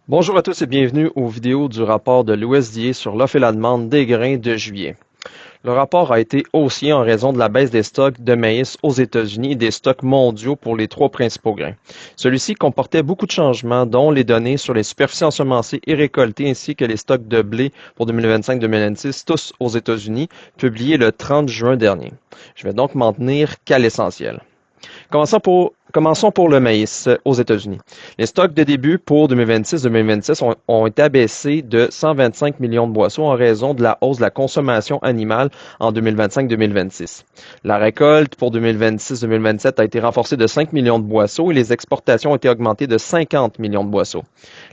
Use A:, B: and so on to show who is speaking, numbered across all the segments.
A: Bonjour à tous et bienvenue aux vidéos du rapport de l'USDA sur l'offre et la demande des grains de juillet. Le rapport a été haussier en raison de la baisse des stocks de maïs aux États-Unis et des stocks mondiaux pour les trois principaux grains. Celui-ci comportait beaucoup de changements, dont les données sur les superficies ensemencées et récoltées ainsi que les stocks de blé pour 2025-2026, tous aux États-Unis, publiés le 30 juin dernier. Je vais donc m'en tenir qu'à l'essentiel. Commençons pour le maïs aux États-Unis. Les stocks de début pour 2026-2026 ont été abaissés de 125 millions de boisseaux en raison de la hausse de la consommation animale en 2025-2026. La récolte pour 2026-2027 a été renforcée de 5 millions de boisseaux et les exportations ont été augmentées de 50 millions de boisseaux.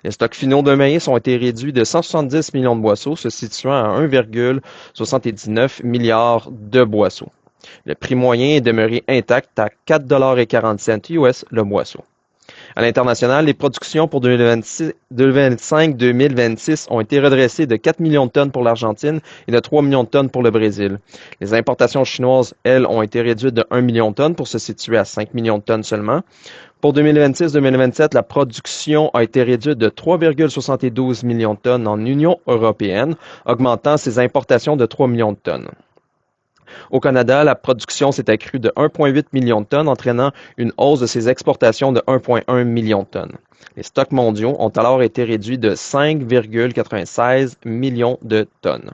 A: Les stocks finaux de maïs ont été réduits de 170 millions de boisseaux, se situant à 1,79 milliard de boisseaux. Le prix moyen est demeuré intact à 4,40 $ US le boisseau. À l'international, les productions pour 2025-2026 ont été redressées de 4 millions de tonnes pour l'Argentine et de 3 millions de tonnes pour le Brésil. Les importations chinoises, elles, ont été réduites de 1 million de tonnes pour se situer à 5 millions de tonnes seulement. Pour 2026-2027, la production a été réduite de 3,72 millions de tonnes en Union européenne, augmentant ses importations de 3 millions de tonnes. Au Canada, la production s'est accrue de 1,8 million de tonnes, entraînant une hausse de ses exportations de 1,1 million de tonnes. Les stocks mondiaux ont alors été réduits de 5,96 millions de tonnes.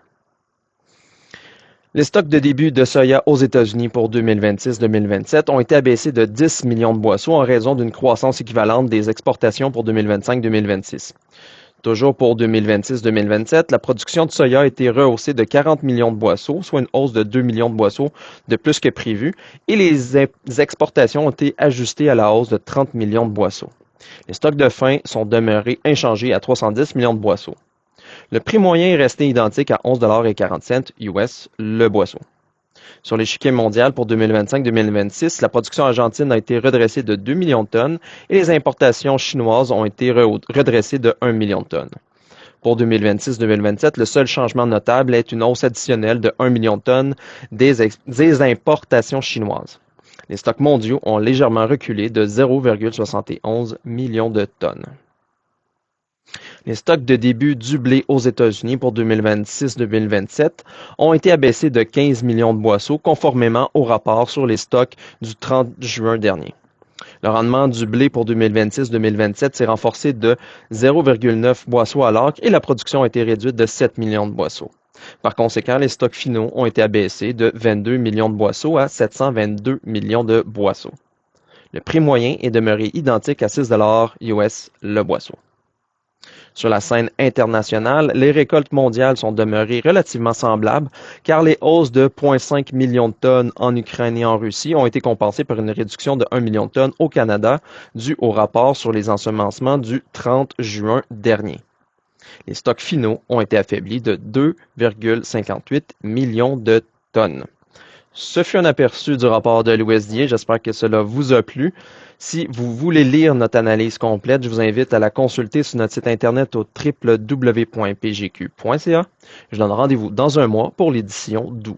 A: Les stocks de début de soya aux États-Unis pour 2026-2027 ont été abaissés de 10 millions de boisseaux en raison d'une croissance équivalente des exportations pour 2025-2026. Toujours pour 2026-2027, la production de soya a été rehaussée de 40 millions de boisseaux, soit une hausse de 2 millions de boisseaux de plus que prévu, et les exportations ont été ajustées à la hausse de 30 millions de boisseaux. Les stocks de fin sont demeurés inchangés à 310 millions de boisseaux. Le prix moyen est resté identique à 11,40 $ US le boisseau. Sur l'échiquier mondial pour 2025-2026, la production argentine a été redressée de 2 millions de tonnes et les importations chinoises ont été redressées de 1 million de tonnes. Pour 2026-2027, le seul changement notable est une hausse additionnelle de 1 million de tonnes des importations chinoises. Les stocks mondiaux ont légèrement reculé de 0,71 million de tonnes. Les stocks de début du blé aux États-Unis pour 2026-2027 ont été abaissés de 15 millions de boisseaux conformément au rapport sur les stocks du 30 juin dernier. Le rendement du blé pour 2026-2027 s'est renforcé de 0,9 boisseaux à l'acre et la production a été réduite de 7 millions de boisseaux. Par conséquent, les stocks finaux ont été abaissés de 22 millions de boisseaux à 722 millions de boisseaux. Le prix moyen est demeuré identique à 6 $ US le boisseau. Sur la scène internationale, les récoltes mondiales sont demeurées relativement semblables car les hausses de 0,5 millions de tonnes en Ukraine et en Russie ont été compensées par une réduction de 1 million de tonnes au Canada due au rapport sur les ensemencements du 30 juin dernier. Les stocks finaux ont été affaiblis de 2,58 millions de tonnes. Ce fut un aperçu du rapport de l'USDA. J'espère que cela vous a plu. Si vous voulez lire notre analyse complète, je vous invite à la consulter sur notre site internet au www.pgq.ca. Je donne rendez-vous dans un mois pour l'édition d'août.